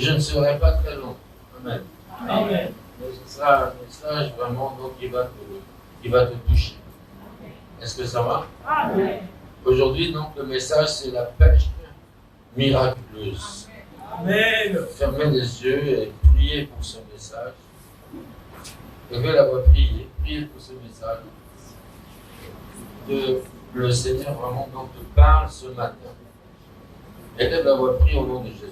Je ne serai pas très long. Amen. Amen. Mais ce sera un message vraiment donc, qui va te toucher. Est-ce que ça va? Amen. Aujourd'hui, donc, le message, c'est la pêche miraculeuse. Amen. Fermez les yeux et priez pour ce message. Levez la voix, priez pour ce message. Que le Seigneur vraiment donc te parle ce matin. Élève la voix, prie au nom de Jésus.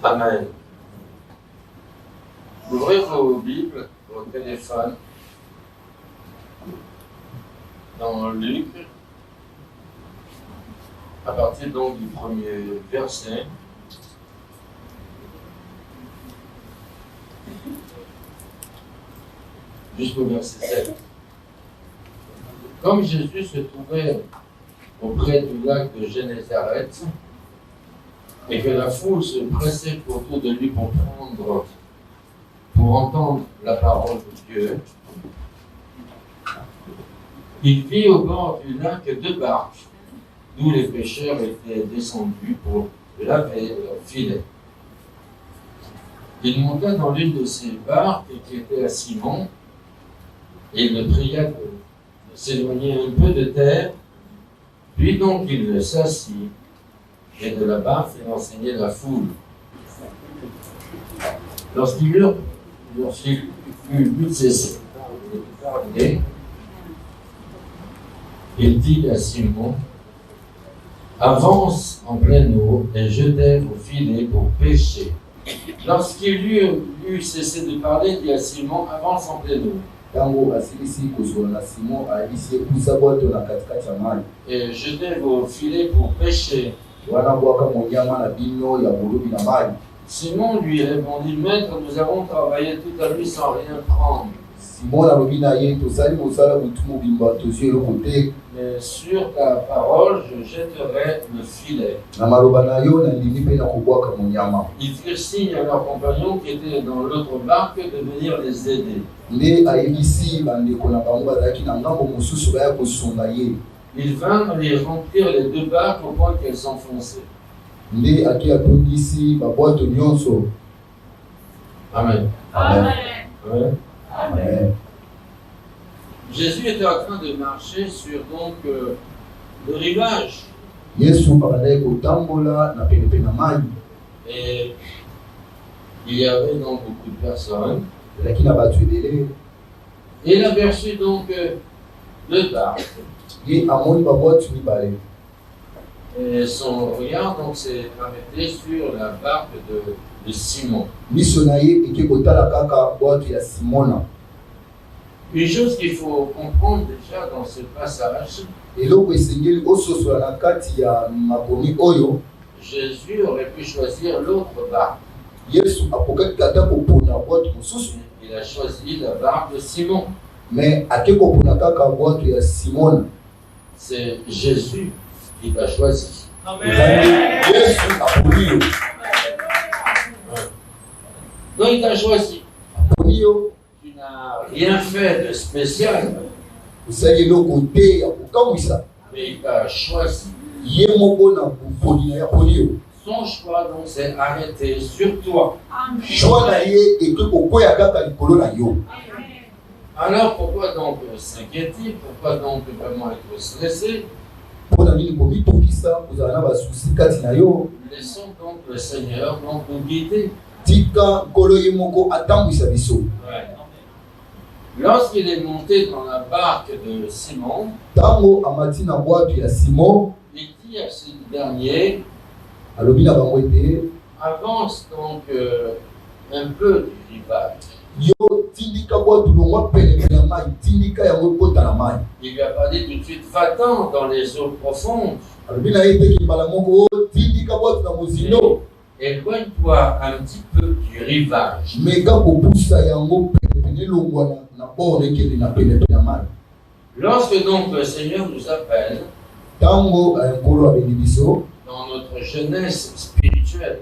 Amen. Ouvrez vos Bibles, vos téléphones, dans Luc, à partir donc du premier verset. Jusqu'au verset 7. Comme Jésus se trouvait auprès du lac de Génézareth, et que la foule se pressait autour de lui pour entendre la parole de Dieu, il vit au bord du lac 2 barques, d'où les pêcheurs étaient descendus pour laver leurs filets. Il monta dans l'une de ces barques qui était à Simon, et il le pria de s'éloigner un peu de terre, puis donc il s'assit, et de la barque il enseignait la foule. Lorsqu'il eut cessé de parler, il dit à Simon, avance en pleine eau et jetez vos filets pour pêcher. Lorsqu'il eut cessé de parler, il dit à Simon, avance en pleine eau. Et jetez vos filets pour pêcher. Simon lui répondit, maître, nous avons travaillé toute la nuit sans rien prendre. Mais sur ta parole, je jetterai le filet. Ils firent signe à leurs compagnons qui étaient dans l'autre barque de venir les aider. Ils vinrent les remplir les 2 barques au point qu'elles s'enfonçaient. Amen. Amen. Amen. Amen. Jésus était en train de marcher sur donc le rivage. Et il y avait donc beaucoup de personnes. Et il aperçut donc 2 barques. Et son regard donc s'est arrêté sur la barque de Simon. Une chose qu'il faut comprendre déjà dans ce passage, Jésus aurait pu choisir l'autre barque. Il a choisi la barque de Simon. Mais c'est Jésus qui l'a choisi. Amen. Donc il t'a choisi. Tu n'as rien fait de spécial. Mais il t'a choisi. Son choix donc s'est arrêté sur toi. Alors pourquoi donc s'inquiéter? Pourquoi donc vraiment être stressé? Laissons donc le Seigneur donc nous guider. Ouais. Lorsqu'il est monté dans la barque de Simon, il dit à ce dernier, avance donc un peu du rivage. Il lui a pas dit tout de suite, va-t'en dans les eaux profondes. Éloigne-toi un petit peu du rivage. Lorsque donc le Seigneur nous appelle dans notre jeunesse spirituelle,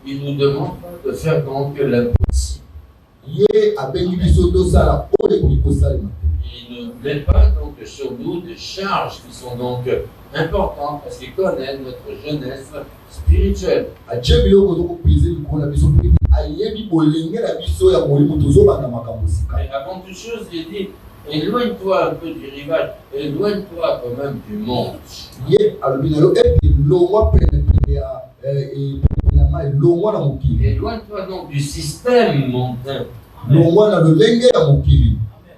il nous demande de faire donc l'impossible. Il ne met pas donc sur nous des charges qui sont donc importantes parce qu'il connaît notre jeunesse spirituelle. Mais avant toute chose, il dit, éloigne-toi un peu du rivage, éloigne-toi quand même du monde. Éloigne-toi donc du système mondain.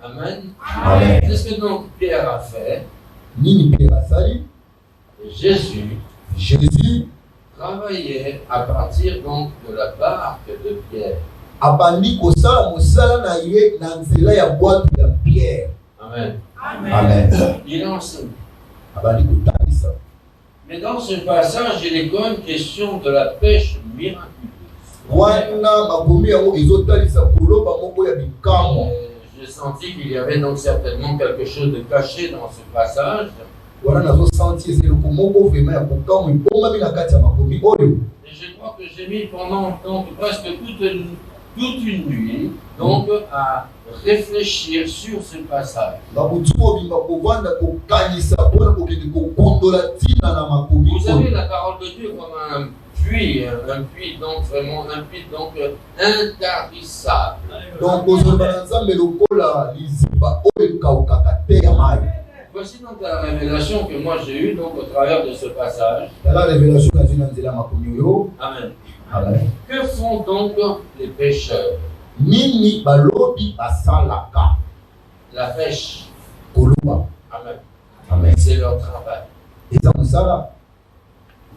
Amen. Amen. C'est ce que donc Pierre a fait. Jésus travaillait à partir donc de la barque de Pierre. Amen. Amen. Il enseigne. Mais dans ce passage, il est quand même question de la pêche miraculeuse. J'ai senti qu'il y avait donc certainement quelque chose de caché dans ce passage. Et je crois que j'ai mis pendant donc presque toute une nuit donc à réfléchir sur ce passage. Vous savez, la parole de Dieu comme un puits donc vraiment un puits donc intarissable. Voici donc la révélation que moi j'ai eue donc au travers de ce passage. Amen. Amen. Que font donc les pêcheurs? La pêche. Amen. Amen. C'est leur travail.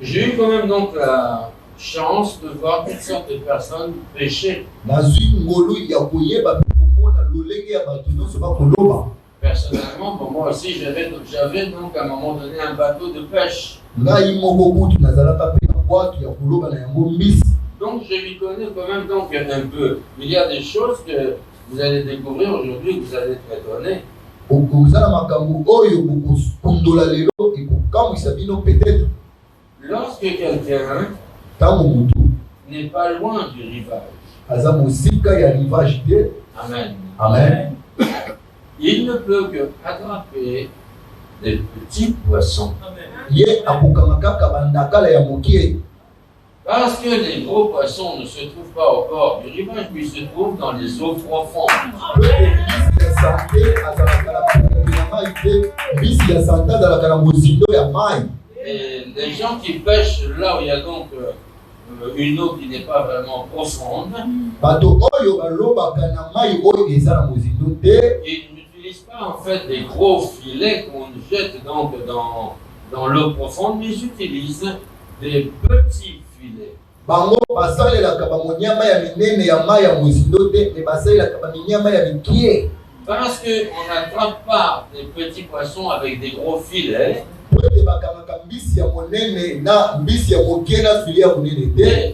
J'ai eu quand même donc la chance de voir toutes sortes de personnes pêcher. Personnellement, pour moi aussi, j'avais donc à un moment donné un bateau de pêche. Donc je m'y connais quand même donc un peu. Il y a des choses que vous allez découvrir aujourd'hui, que vous allez être étonnés. Lorsque quelqu'un n'est pas loin du rivage, amen. Amen. Il ne peut que attraper des petits poissons. Parce que les gros poissons ne se trouvent pas au bord du rivage, mais ils se trouvent dans les eaux profondes. Et les gens qui pêchent là où il y a donc une eau qui n'est pas vraiment profonde, ils n'utilisent pas en fait des gros filets qu'on jette donc dans l'eau profonde, mais ils utilisent des petits filets. Parce qu'on n'attrape pas des petits poissons avec des gros filets. Et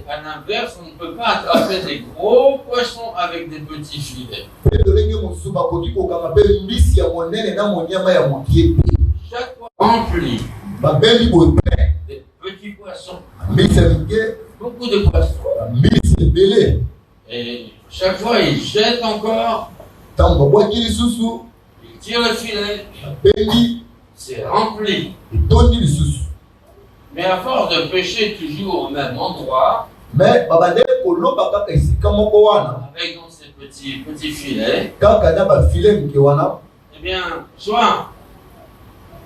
à l'inverse, on ne peut pas attraper des gros poissons avec des petits filets. Chaque fois rempli des petits poissons, beaucoup de poissons. Et chaque fois, il jette encore, il tire le filet, c'est rempli. Mais à force de pêcher toujours au même endroit, avec donc ces petits filets, eh bien, soit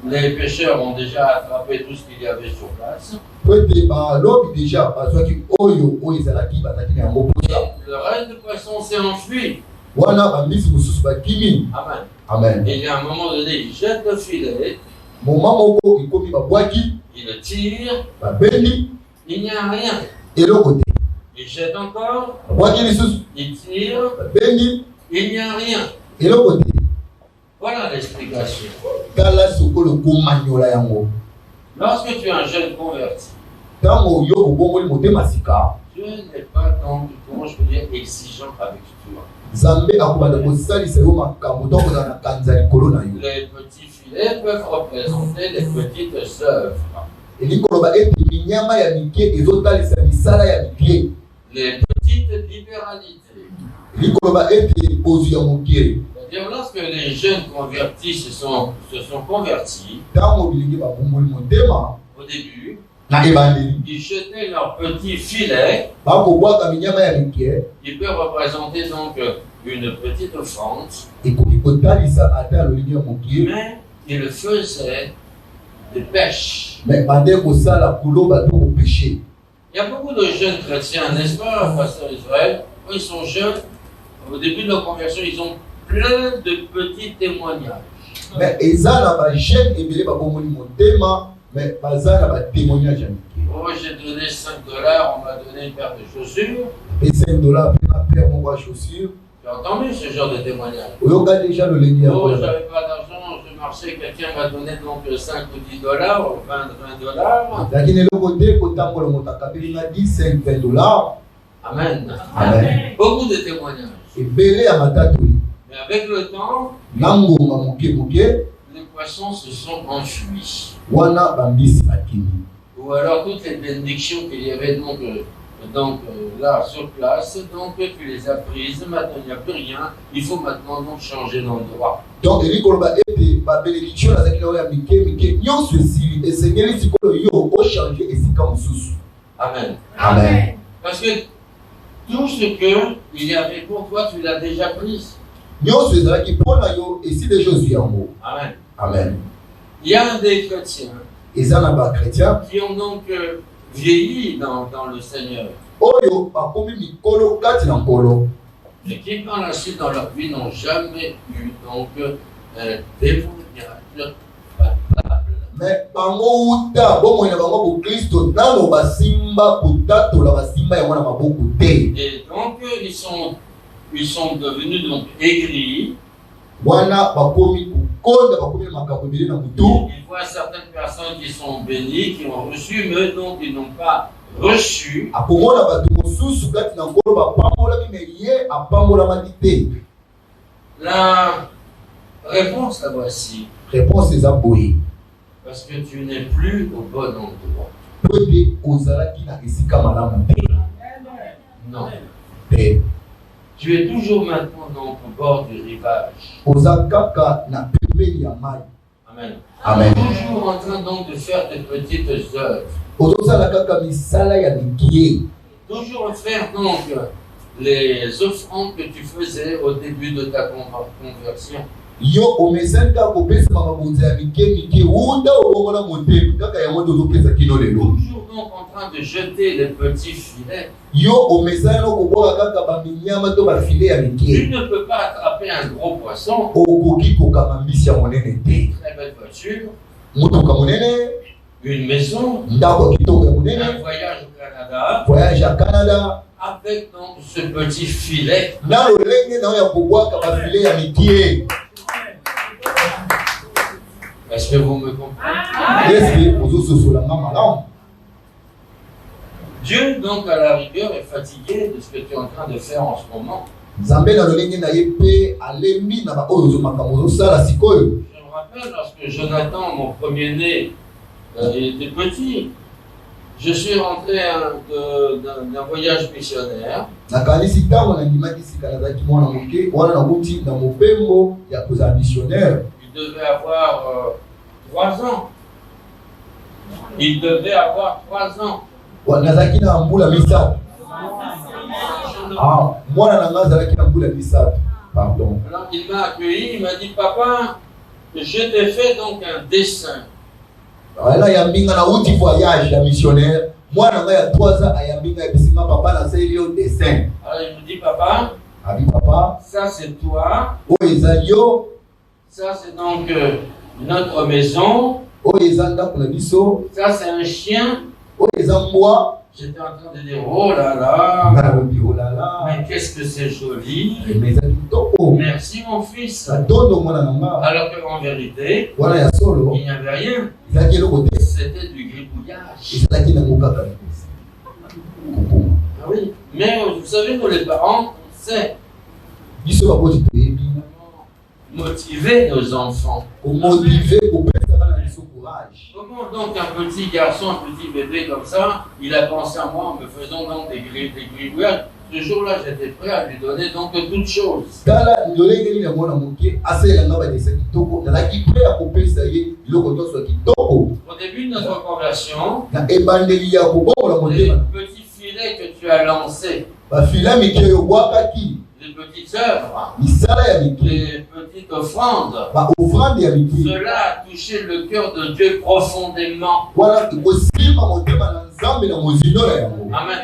les pêcheurs ont déjà attrapé tout ce qu'il y avait sur place, et le reste de poissons s'est enfui. Amen. Amen. Et il y a un moment donné, il jette le filet, il le tire, il n'y a rien. Il jette encore, il tire, il n'y a rien. Voilà l'explication. Lorsque tu es un jeune converti, Dieu n'est pas donc, comment je peux dire, exigeant avec toi. Les petits filets peuvent représenter les petites œuvres. Les petites libéralités. C'est-à-dire, lorsque les jeunes convertis se sont convertis, au début, ils jetaient leurs petits filets. Ils peuvent représenter donc une petite offrande. Mais ils le faisaient de pêche. Il y a beaucoup de jeunes chrétiens, n'est-ce pas, pasteur Israël? Quand ils sont jeunes, au début de leur conversion, ils ont plein de petits témoignages. Mais ils ont jeune et Oh, j'ai donné $5, on m'a donné une paire de chaussures. et $5 paire mon chaussure. J'ai entendu ce genre de témoignage. Oh, j'avais pas d'argent, je marchais, quelqu'un m'a donné donc $5 ou $10 ou $20. Amen. Amen. Beaucoup de témoignages. Mais avec le temps, les poissons se sont enfuis. Ou alors toutes les bénédictions qu'il y avait donc là sur place, donc tu les as prises, maintenant il n'y a plus rien, il faut maintenant donc changer d'endroit. Donc Amen. Amen. Parce que tout ce qu'il y avait pour toi, tu l'as déjà pris. Amen. Amen. Il y a des chrétiens qui ont donc vieilli dans le Seigneur. Et qui par la suite dans leur vie n'ont jamais eu donc témoignage palpable. Mais bango uta bomo ina bango Kristo nano basimba kutatola basimba ya mwana maboko te. Et donc ils sont devenus donc aigris. Wana bakomi kukonda bakomi makambo ebele na mutu. Ils voient certaines personnes qui sont bénies, qui ont reçu, mais donc ils n'ont pas reçu. Akomona batu mosusu kati na nkolo bapambola mime ye apambola matite. La réponse la voici. Réponse eza boye. Parce que tu n'es plus au bon endroit. Pede ozalaki na esika malamu te. Non. Te. Tu es toujours maintenant donc au bord du rivage. Ozakaka na pembeni ya mai. Amen. Amen. Toujours en train donc de faire de petites œuvres. Ozosala kaka misala ya mikie. Toujours faire donc les offrandes que tu faisais au début de ta conversion. Yo omesaka kopesa mabonza ya mike unda obongola motema kaka yango tozopesa kino lelo. Toujours donc en train de jeter les petits filets. Yo omesaka koboka kaka baminyama to bafile ya mike. Tu ne peux pas attraper un gros poisson. Okoki kokanga mbisi ya monene te. Très belle voiture. Motoka monene. Une maison. Ndako kitoko ya monene. Un voyage au Canada. Voyage à Canada. Avec donc ce petit filet. Na lolenge na ya kobwaka bafile ya mike. Est-ce que vous me comprenez? Dieu, donc, à la rigueur, est fatigué de ce que tu es en train de faire en ce moment. Je me rappelle lorsque Jonathan, mon premier-né, était petit, je suis rentré d'un voyage missionnaire. Il devait avoir 3 ans. Il devait avoir 3 ans. Alors il m'a accueilli, il m'a dit, papa, je t'ai fait donc un dessin. Alors il me dit, papa, ça c'est toi. Ça c'est donc notre maison. Ça c'est un chien. J'étais en train de dire, oh là là, nalobi oh là là mais qu'est-ce que c'est joli. mais ezali kitoko Merci mon fils. atondo mwana na nga Alors qu'en vérité, wana ya solo il n'y avait rien. ezalaki eloko te C'était du gribouillage. ezalaki nango kaka kokoma Ah oui. Mais vous savez, nous les parents, on sait biso bakoti toyebi motiver nos enfants. komotive kopesa bana biso courage. Comment donc un petit garçon, un petit bébé comme ça, il a pensé à moi en me faisant donc des gribouillages. Ce jour-là, j'étais prêt à lui donner donc toutes choses. tala lolenge nini yango na moke asalelanga badesa kitoko nazalaki mpe ya kopesa ye biloko nyonso ya kitoko Au début de notre conversion, na ebandeli ya kobokola les motema petits filets que tu as lancés, bafila mike oyo obwakaki les petites œuvres, misala ya mike les petites offrandes, baofrande ya mike cela a touché le cœur de Dieu profondément. wana ekosimba motema na nzambe na mozindo na yango Amen.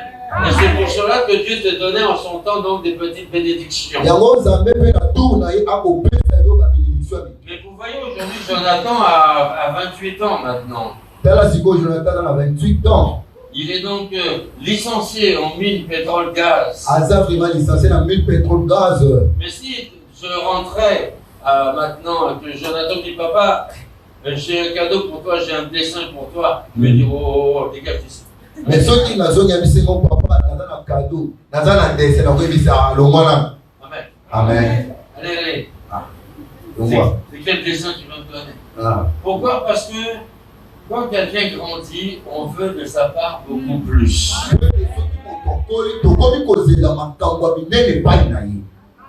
Et c'est pour cela que Dieu te donnait en son temps donc des petites bénédictions. yango nzambe mpe na tour na ye akopesa yo babénédiction ya mike Mais vous voyez aujourd'hui, Jonathan a 28 ans maintenant. tala sikoyo jonathan na 28 ans Il est donc licencié en mine, pétrole, gaz. aza vraiment licencié na mine pétrole gaz Mais si je rentrais maintenant, que Jonathan dit, papa, j'ai un cadeau pour toi, j'ai un dessin pour toi, je vais dire, oh, dégage ici. mais soki nazongi bisengo papa naza na cadeau naza na dese nakoyebisa longwana Amen. amen Allez, allez. longwa C'est quel dessin tu vas me donner? ah. Pourquoi? Parce que quand quelqu'un grandit, on veut de sa part beaucoup plus. tokomi kozela makambo ya minene epai na ye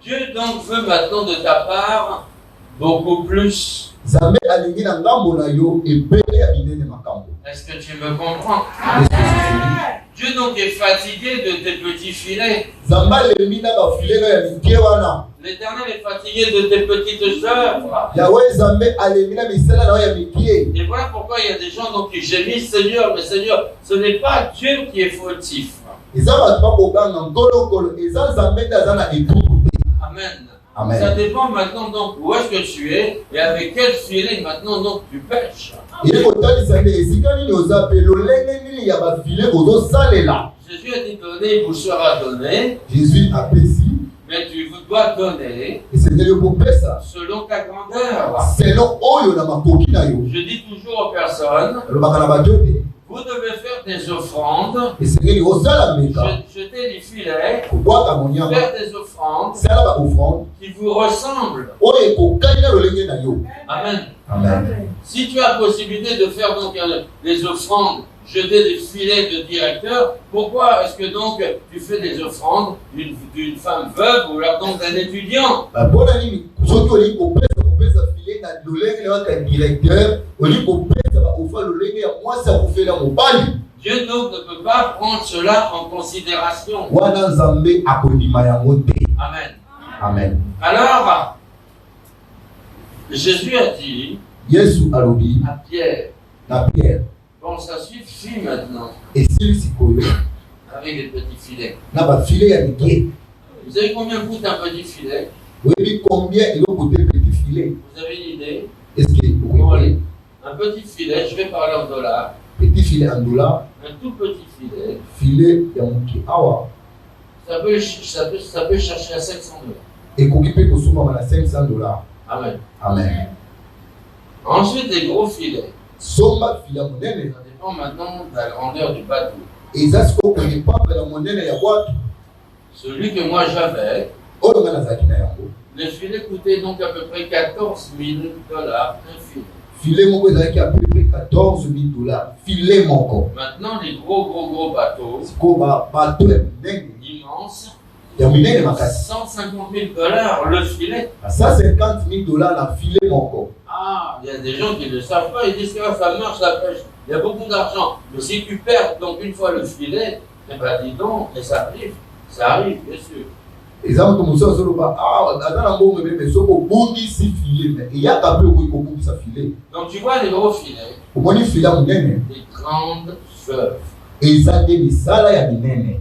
Dieu donc veut maintenant de ta part beaucoup plus. nzambe alingi na ngambo na yo ebele ya minene makambo. Est-ce que tu me comprends? Dieu donc est fatigué de tes petits filets. nzambe alembi na bafilelo ya mike wana. L'Éternel est fatigué de tes petites œuvres. yawe nzambe alembi na misala na yo ya mike. Et voilà pourquoi il y a des gens donc qui gémissent, Seigneur, mais Seigneur, ce n'est pas Dieu qui est fautif. eza bato bakoganga ngolongolo eza nzambe nde aza na etumbu te. Amen. Amen. Ça dépend maintenant donc où est-ce que tu es et avec quel filet maintenant donc tu pêches. ye kotalisa nde esika nini oza mpe lolenge nini ya bafile ozosalela. Jésus a dit donner, il vous sera donné, jésus apesi mais tu dois donner esengeli yo kopesa selon ta grandeur. selon oyo na makoki na yo. Je dis toujours aux personnes, alobaka na bato te vous devez faire des offrandes, esengeli osala meka jeter les filets, kobwaka monyama faire des offrandes sala baofrande qui vous ressemblent. oyo ekokani na lolenge na yo. Amen. amen. Si tu as possibilité de faire donc les offrandes, jeter des filets de directeur, pourquoi est-ce que donc tu fais des offrandes d'une femme veuve ou alors donc d'un étudiant? mpona nini soki olingi kopesa file na lolenge na waka directeur olingi kopesa baofa lolenge ya mwasi akofela mobali. Dieu donc ne peut pas prendre cela en considération. wana nzambe akondima yango te. Amen. amen. Alors, Jésus a dit yesu alobi à Pierre, na pierre bon, ça suffit maintenant esili sikoyo avec les petits filets. na bafile ya mike. Vous savez combien coûte un petit filet? oyebi combien elokute petit filet? Vous avez une idée? eske Bon, allez. Un petit filet, je vais parler en dollars. petit filet en dollar Un tout petit filet, filet ya moke awa ça peut chercher à 500 $. ekoki mpe kosomama na 500 dollars. Amen. amen. Ensuite, les gros filets. somba file ya monene Ça dépend maintenant de la grandeur du bateau. eza sikoyo kodependre na monene ya bwato Celui que moi j'avais, oyo nga nazalaki na yango. le filet coûtait donc à peu près 14 000 $, un filet. filet moko ezalaki à peu près 14 000 dollars. filet moko. Maintenant, les gros bateaux, sikoyo bato ya minene immenses, ya minene makasi 150 000 $ le filet. 150 000 dollars na filet moko. Ah, il y a des gens qui ne savent pas, ils disent que ça marche la pêche. Il y a beaucoup d'argent. Mais si tu perds donc une fois le filet, eh ben dis donc, et ça arrive, bien sûr. eza moto mosusu azoloba aza na mbongo ebele me soki obungisi filet me eyaka mpe okoki kobungisa filet. Donc tu vois les gros filets, omoni filet ya monene des grandes œuvres. eza nde misala ya minene.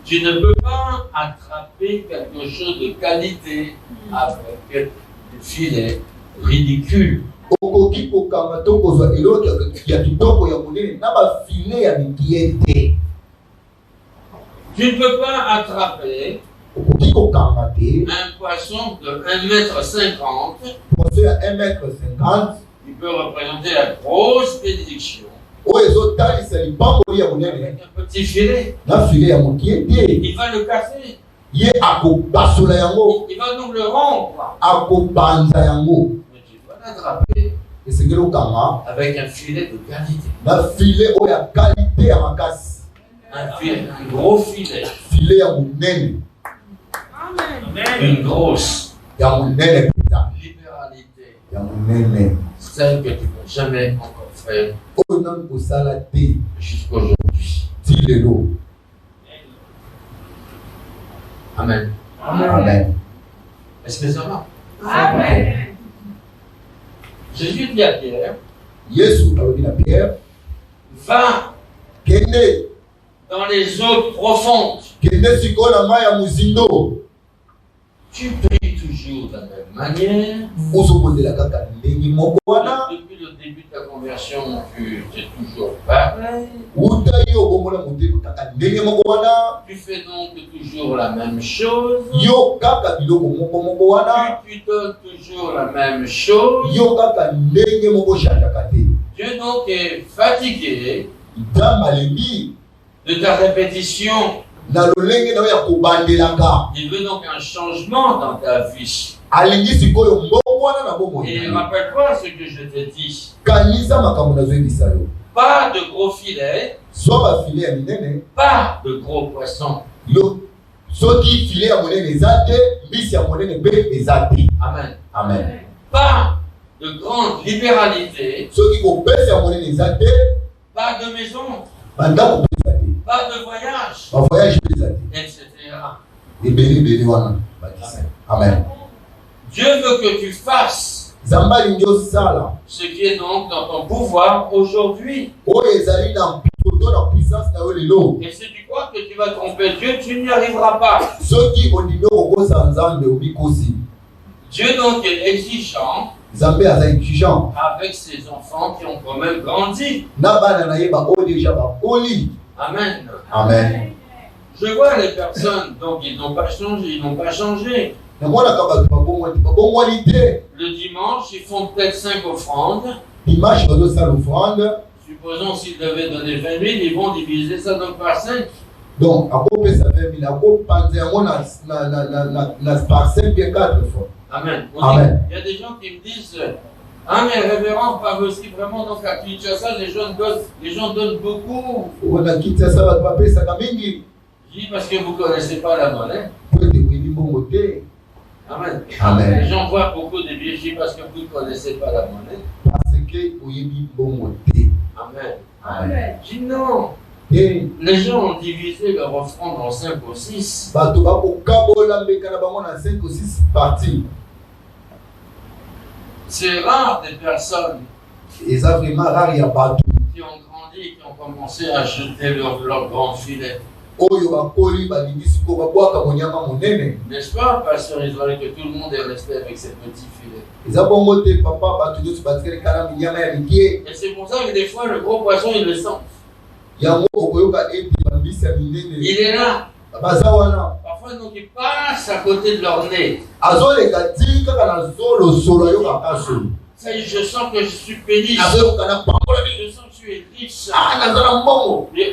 Tu ne peux pas attraper quelque chose de qualité avec des filets ridicules. okoki kokanga to kozwa eloko ya kitoko ya monene na bafile ya mikie te. Tu ne peux pas attraper Okoki kokanga te un poisson de 1,50 m poisson ya 1,50 m qui peut représenter la grosse bénédiction oyo ezotalisa lipamboli ya monene avec un petit filet. na file ya mokie te. Il va le casser. Ye akobasola yango, Il va donc le rompre. akobanza yango. Mais tu dois l'attraper Esengeli okanga avec un filet de qualité. na file oyo ya kalite ya makasi, Un gros filet. file ya monene, Une grosse ya monene penza, libéralité. ya monene Celle que tu n'as jamais encore fait oyo nanu kosala te jusqu'aujourd'hui. ti lelo. Amen. Amen. Est-ce que ça va? Amen. Jésus dit à Pierre, Yesu alobi na Pierre, va kende dans les eaux profondes. kende sikoyo na mai ya mozindo. Tu pries toujours de la même manière. Ozobondela kaka ndenge moko wana. Depuis le début de ta conversion, tu es toujours pareil. Uta yo obongola motema kaka ndenge moko wana. Tu fais donc toujours la même chose. Yo kaka biloko moko wana. Tu donnes toujours la même chose. Yo kaka ndenge moko chanjaka te. Dieu donc est fatigué Nzambe alembi de ta répétition. na lolenge na yo ya kobandelaka. Il veut donc un changement dans ta vie. Alingi sikoyo mbongo wana na bomoi. Et rappelle-toi ce que je te dis. Kanisa makambo nazoyebisa yo. Pas de gros filets, Zwa bafile ya minene. pas de gros poissons. Yo soki file ya monene eza te, mbisi ya monene mpe eza te. Amen. Amen. Pas de grande libéralité, Soki kopesa ya monene eza te, pas de maison, bandako mpe eza te, pas de voyage, bavoyage mpe eza te. etc. Ebele wana bakisa. Amen. Dieu veut que tu fasses Nzambe alingi osala ce qui est donc dans ton pouvoir aujourd'hui. oyo ezali na poto na puissance na yo lelo. Et si tu crois que tu vas tromper Dieu, tu n'y arriveras pas. Soki ondimi okokosa Nzambe obikosi. Dieu donc est exigeant Nzambe aza exigeant avec ses enfants qui ont quand même grandi. na bana na ye baoyo deja bakoli. Amen. Amen. Je vois les personnes, donc ils n'ont pas changé. Namonaka bato babongwani te. Le dimanche, ils font peut-être 5 offrandes. Dimanche bazosala offrande, Supposons s'ils devaient donner 20 000, ils vont diviser ça donc par 5. donc akopesa 20 000, akopanza yango na par 5 bien 4 fois. Amen. Amen. Il y a des gens qui me disent, ah mais révérend, pas aussi vraiment, donc à Kinshasa, les gens donnent beaucoup. Wana Kinshasa bato bapesaka mingi Je dis parce que vous ne connaissez pas la monnaie. po ete koyebi mbongo te. Amen. Amen. Les gens voient beaucoup de billets, je dis parce que vous ne connaissez pas la monnaie. Parce que oyebi mbongo te. Amen. Amen. Je dis non. Te Les gens ont divisé leur offrande en 5 ou 6. bato bakokabola mbeka na bango na 5 ou 6 parties. C'est rare des personnes Eza vraiment rare ya bato qui ont grandi et qui ont commencé à jeter leur grand filet. oyo bakoli balingi siko babwaka monyama monene. N'est-ce pas, pasteur Israël, que tout le monde est resté avec ses petits filets? Eza bongo te papa bato nyonso batikali kala minyama ya mikie. Et c'est pour ça que des fois, le gros poisson, il le sent. Yango okoyoka ete bambisi ya minene Il est là. baza wana. Parfois, donc, ils passent à côté de leur nez. Azoleka ti kaka na zolo solo ayokaka solo. Ça y est, je sens que je suis péniche. Azoyoka na pambola Je sens que tu es riche. naza na mbongo. Et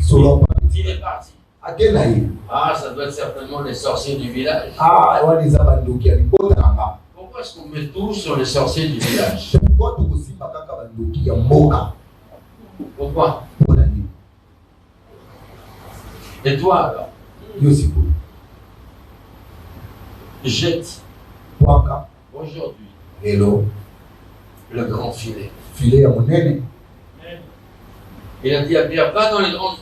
Solo il est parti. ake na ye. Ah, ça doit être certainement les sorciers du village. Wana eza bandoki ya libota na nga. Pourquoi est-ce qu'on met tout sur les sorciers du village? Pourquoi tokosimba kaka bandoki ya mboka? Pourquoi? Mpona nini? Et toi, alors, Yo sikoyo jette bwaka aujourd'hui lelo le grand filet. file ya monene. Il a dit à Pierre, pas dans les grandes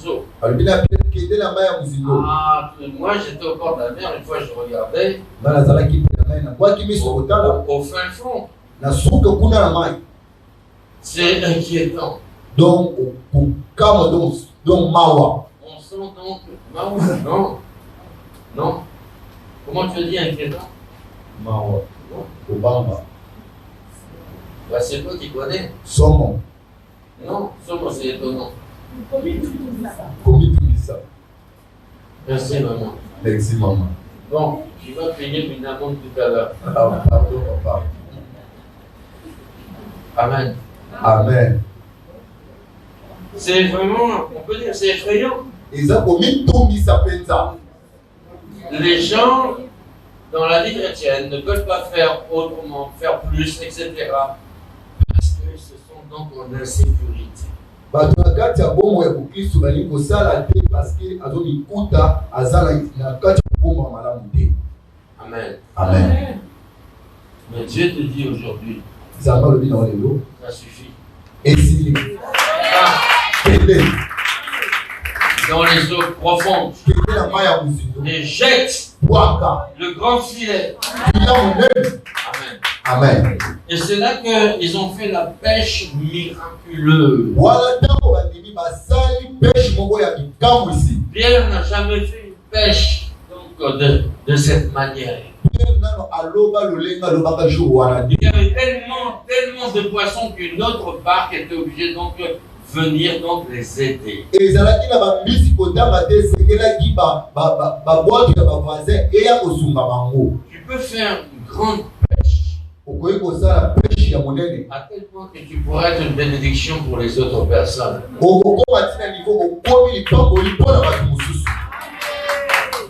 eaux. alobi na Pierre kende na mai ya mozindo. Ah, moi j'étais au bord de la mer, une fois je regardais nga nazalaki mpe na mai nabwaki miso kotala au fin fond. nasuka kuna na mai. C'est inquiétant. Donc kokama donc mawa. On sent donc. Non. Non. Comment tu dis inquiétant? Mawa kobamba. Bah, c'est toi qui connais. Somo. Non, Somo, c'est étonnant. Komitulisa. Merci, maman. Merci, maman. Bon, tu vas payer une amende tout à l'heure. Ah, pardon, papa. Amen. Amen. C'est vraiment, on peut dire, c'est effrayant. Eza komitulisa penza. Les gens, dans la vie chrétienne, ne peuvent pas faire autrement, faire plus, etc. Parce qu'ils se sont donc en insécurité. Bato na kati ya bomo ya Bokristo bali kosala te parce que azomikuta aza na kati ya bomo ya malamu te. Amen. Amen. Mais Dieu te dit aujourd'hui, Nzambe alobi na lelo ça suffit. esili Ah, kende dans les eaux profondes, kende na mai ya mozindo et jette bwaka le grand filet. bila monene. Amen. Amen. Et c'est là qu'ils ont fait la pêche miraculeuse. Wala ntango bandimi basali peshe moko ya bikamwisi. Pierre n'a jamais fait une pêche donc, de cette manière. Pierre nano aloba lolenga alobaka jour wana. Il y avait tellement de poissons qu'une autre barque était obligée donc venir donc les aider. Ezalaki na bambisi kotanga te esengelaki babwaki ya bavoisin eya kosunga bango. Tu peux faire une grande pêche Okoki kosala peshe ya monene. à tel point que tu pourras être une bénédiction pour les autres personnes. Okokoma tina niveau okomi lipamboli mpo na bato mosusu.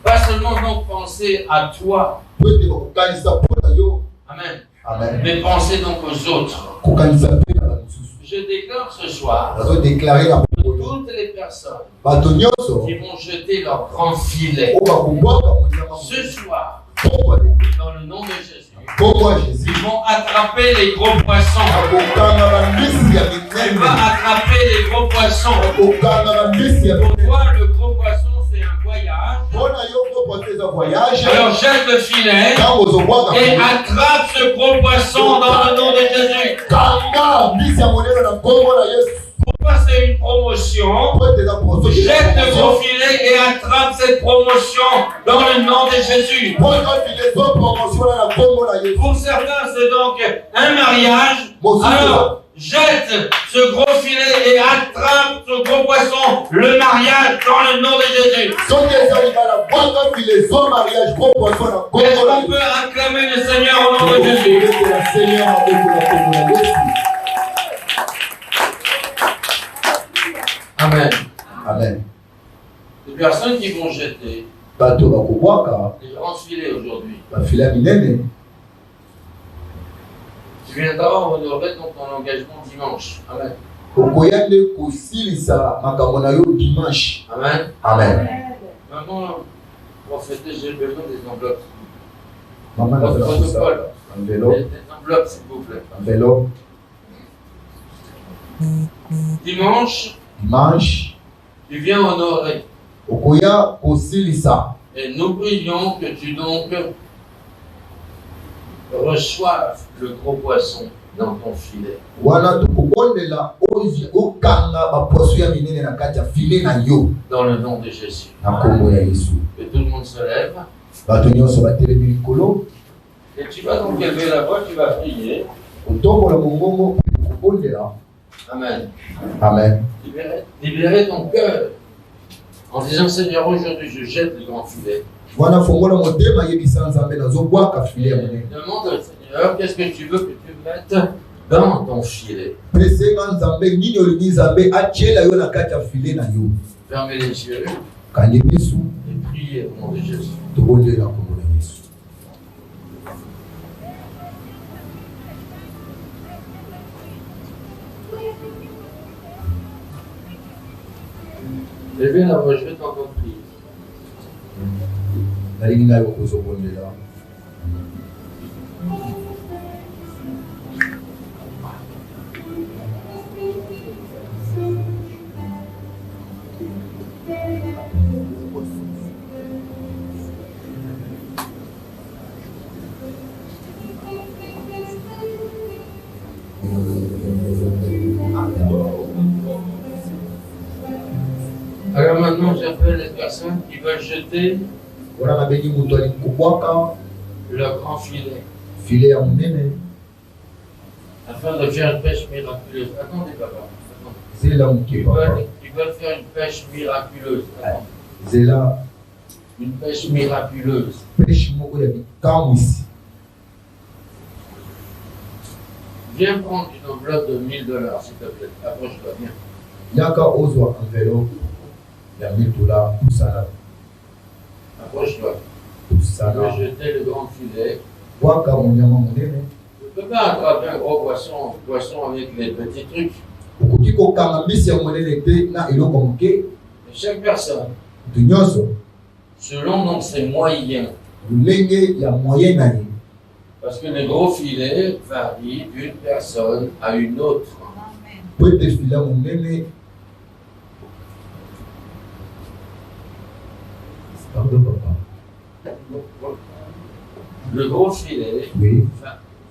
Pas seulement donc penser à toi, Po ete bakokanisa mpo na yo. amen, Amen. mais penser donc aux autres. Kokanisa mpe na bato mosusu. Je déclare ce soir Nazodeklare na que pokolo toutes les personnes bato nyonso qui vont jeter leur grand filet oyo bakobwaka monyama ce soir, pokwa lelo dans le nom de Jésus, pokwa Jésus. ils vont attraper les gros poissons. Bakokanga bambisi ya Tu vas minene. attraper les gros poissons. Bakokanga bambisi ya Pour minene. toi, le gros poisson, c'est un voyage. Mpona yo kopota eza voyage. Alors jette le filet Ntango ozobwaka et attrape ce gros poisson dans le nom de Jésus. kanga mbisi ya monene na nkombo na Yesu. Pourquoi c'est une promotion? Po ete eza promotion. Jette le gros filet et attrape cette promotion dans le nom de Jésus. Po ete eza promotion na nkombo na Yesu. Pour certains, c'est donc un mariage. Alors, jette ce gros filet et attrape ce gros poisson, le mariage, dans le nom de Jésus. Soki eza libala bwaka file zo mariage po poisson na nkombo Est-ce na qu'on peut acclamer le Seigneur au nom de Yesu. Jésus? Ete la Seigneur abeko na nkombo na Yesu. Amen. Amen. Les personnes qui vont jeter Bato bakobwaka les grands filets aujourd'hui, bafile ya minene. tu viendras honorer donc ton engagement dimanche. Amen. Okoya nde kosilisa makambo na yo dimanche. Amen. Amen. Maman, prophétesse, j'ai besoin des enveloppes. Mama Votre nazala protocole. kosala enveloppe. Des enveloppes, s'il vous plaît. Enveloppe. Dimanche, Dimanche. tu viens honorer. Okoya kosilisa. Et nous prions que tu donc reçoives le gros poisson dans ton filet. Wana tokobondela okanga baposo ya minene na kati ya file na yo Dans le nom de Jésus. na nkombo ya Yesu. Que tout le monde se lève. Bato nyonso batelemi likolo. Et tu vas donc élever la voix, tu vas prier. Otombola mongongo mpe okobondela. Amen. Amen. Libérer ton cœur en disant Seigneur, aujourd'hui je jette le grand filet. Wana fongola motema yebisa Nzambe nazobwaka file ya monene. Demande au Seigneur, qu'est-ce que tu veux que tu mettes dans ton filet? Pesenga Nzambe nini olingi Nzambe atiela yo na kati ya file na yo. Fermez les yeux Kangi biso et priez au nom de Jésus. tobondela nkombo na Yesu. Levez la voix, je vais t'entendre prier. Nalingi na yo kozobondela. Alors maintenant, j'appelle les personnes qui veulent jeter Wana nabengi moto alingi kobwaka leur grand filet. file ya monene. afin de faire une pêche miraculeuse. Attendez, papa. Attendez. Zela muke papa. Ils veulent faire une pêche miraculeuse. Attendez. Zela Une pêche miraculeuse. pêche moko ya bikamwisi. Viens prendre une enveloppe de $1000, s'il te plaît. Approche-toi, viens. Yaka ozwa enveloppe ya $1000 kusala Approche-toi. Je kusala vais jeter le grand filet. bwaka monyama monene. Je ne peux pas attraper un gros poisson avec les petits trucs. Okoki kokanga mbisi ya monene te na eloko moke. Et chaque personne, To nyonso selon donc ses moyens, lolenge ya moyen na ye. parce que les gros filets varient d'une personne à une autre. Po ete fila monene. Pardon papa. Le gros filet Oui.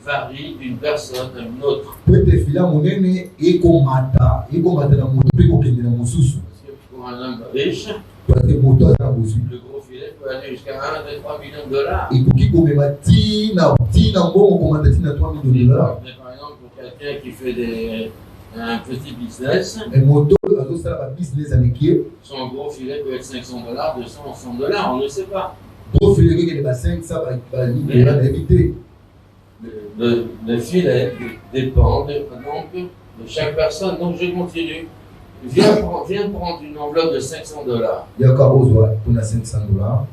varie d'une personne à une autre. Po ete fila monene ekomata na moto mpe kokende na mosusu. Parce que pour un homme riche, Parce que moto aza na bozwi. le gros filet peut aller jusqu'à 1, 2, 3 millions de dollars. Ekoki komema tina mbongo komata tina $3 millions. Mais par exemple, pour quelqu'un qui fait un petit business, Moto azosala ba business ya mike. son gros filet peut être $500, 200, $100, on ne sait pas. Profile kokende ba 500 ba $1000 na éviter. Le filet dépend donc de chaque personne. Donc je continue. Viens prendre une enveloppe de $500. Yaka ozwa mpona $500.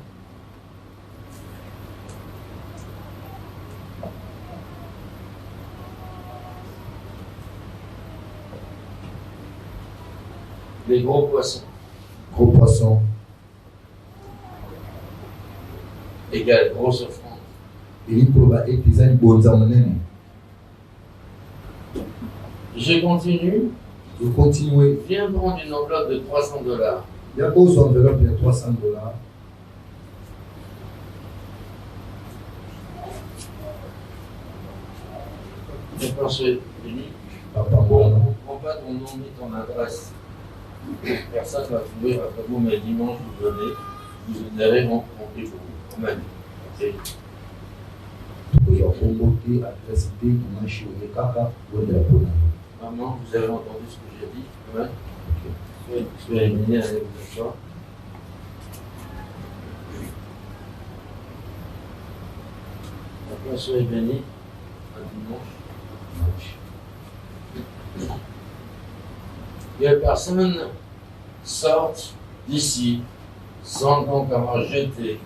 Les gros poissons Gros poisson égale grosse offrande. elingi koloba ete eza libonza monene. Je continue. Okontinue. Viens prendre une enveloppe de $300. Yaka ozwa enveloppe ya $300. Je pense que Papa bon, mbona. ne prends pas ton nom ni ton adresse. Personne va trouver votre vous, mais dimanche vous donnez, vous donnerez mon prix pour vous. Amen. Ok. Tokoya kombo te adresse te dimanche oye kaka wendela mpona yo. Maman, vous avez entendu ce que j'ai dit? Amen. Soyez bénis avec ce soir. Après, soyez bénis à dimanche. Les personnes sortent d'ici sans donc avoir jeté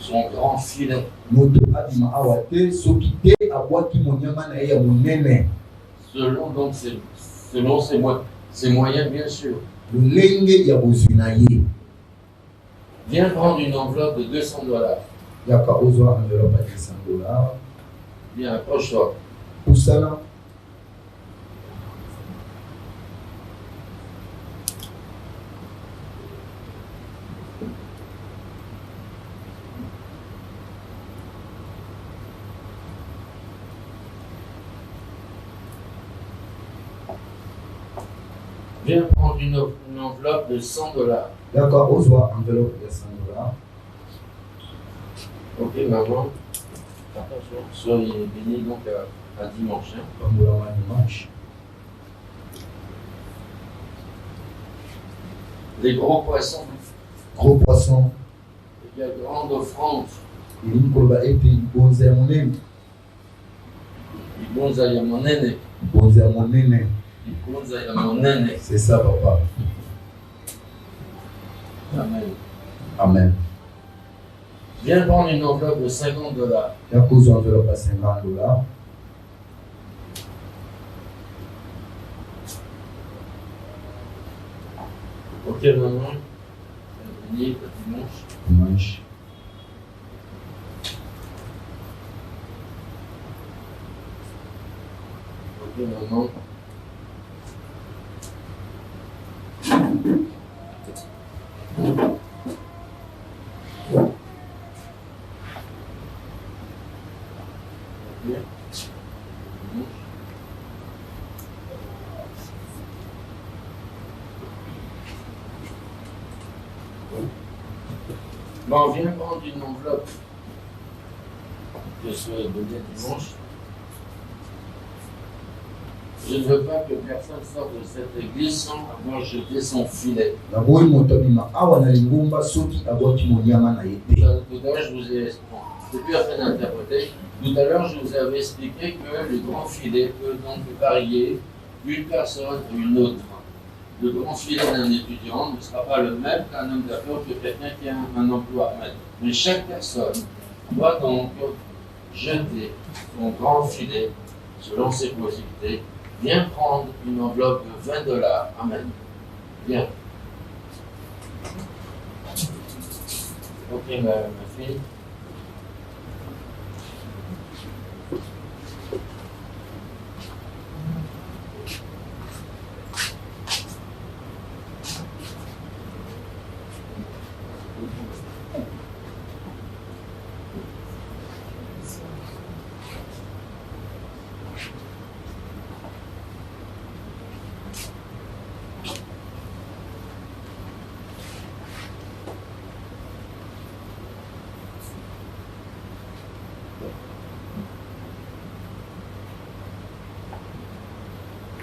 son grand filet. Moto abima awa te soki te abwaki monyama na ye ya monene. Selon donc ses moyens, bien sûr. Lolenge ya bozwi na ye. Viens prendre une enveloppe de $200. Yaka ozwa enveloppe ya $200. Viens, approche-toi. Kusala Viens prendre une enveloppe de $100. yaka ozwa enveloppe ya $100. Ok, maman. Attention, soyez bénis donc à dimanche. Hein. Pambolama dimanche. Les gros poissons, Gros poisson il y a grande offrande. elingi koloba ete libonza ya monene. Ibonza ya monene. Libonza ya monene. Ibonza ya monene. C'est ça papa. Amen. Amen. Viens prendre une enveloppe de $50. Yaka ozwa enveloppe ya $50. Ok, maman. Bénis le dimanche. Dimanche. Ok, maman. Ok. Bon, viens prendre une enveloppe que je vais donner dimanche. Je ne veux pas que personne sorte de cette église sans avoir jeté son filet. Tout à l'heure, je vous ai, depuis à peine interprété, tout à l'heure, je vous avais expliqué que le grand filet peut donc varier d'une personne à une autre. Le grand filet d'un étudiant ne sera pas le même qu'un homme d'affaires que quelqu'un qui a un emploi à mettre. Mais chaque personne doit donc jeter son grand filet selon ses possibilités. Viens prendre une enveloppe de $20. Amen. Bien. Ok, ma fille.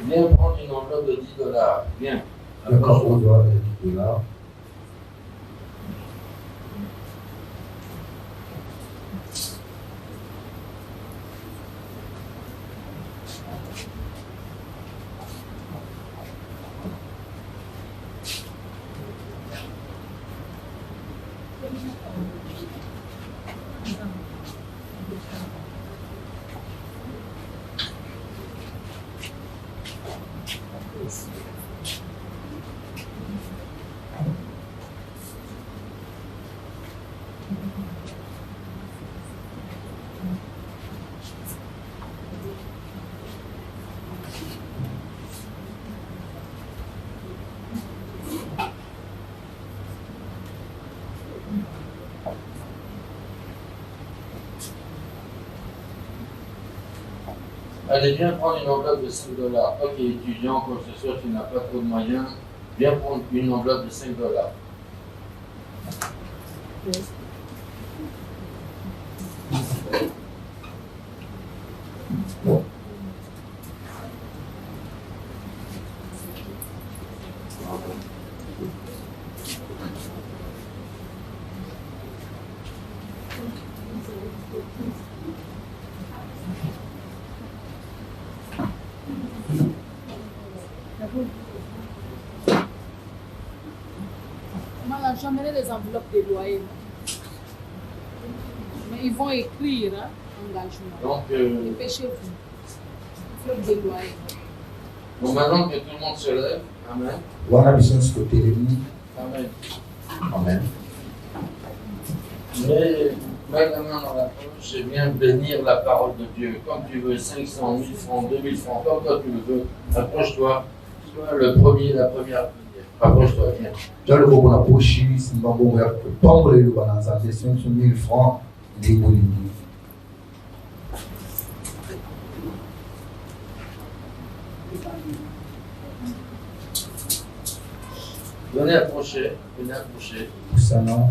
Viens prendre une enveloppe de $10. Viens. D'accord, on doit $10. Allez, viens prendre une enveloppe de $5. Ok, étudiant, quoi que ce soit, tu n'as pas trop de moyens, viens prendre une enveloppe de $5. J'emmènerai les enveloppes des loyers. Mais ils vont écrire engagement. Donc, Dépêchez-vous. Enveloppe des loyers. Donc maintenant que tout le monde se lève, amen. Voilà, mission ce côté de nous. Amen. Amen. Mais mets la main dans la poche et viens bénir la parole de Dieu. Comme tu veux, 500, 1000 francs, 2000 francs, comme toi tu le veux. Approche-toi. Sois le premier, la première. Approche-toi, viens. J'ai le bon approche, si ma bonne mère peut tomber le balance à 1000 francs, les boulis. Venez approcher, venez approcher. Ça non.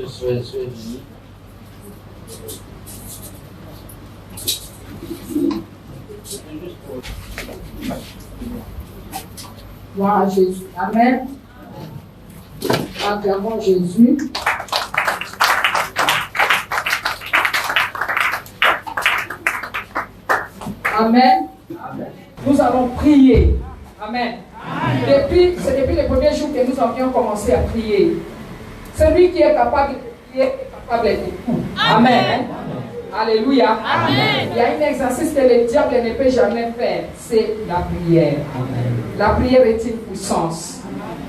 Soyez unis. Gloire à Jésus. Amen. Acclamons Jésus. Amen. Nous allons prier. Amen. C'est depuis les premiers jours que nous avions commencé à prier. Celui qui est capable de prier est capable de tout. Amen. Alléluia. Amen. Il y a un exercice que le diable ne peut jamais faire. C'est la prière. Amen. La prière est une puissance.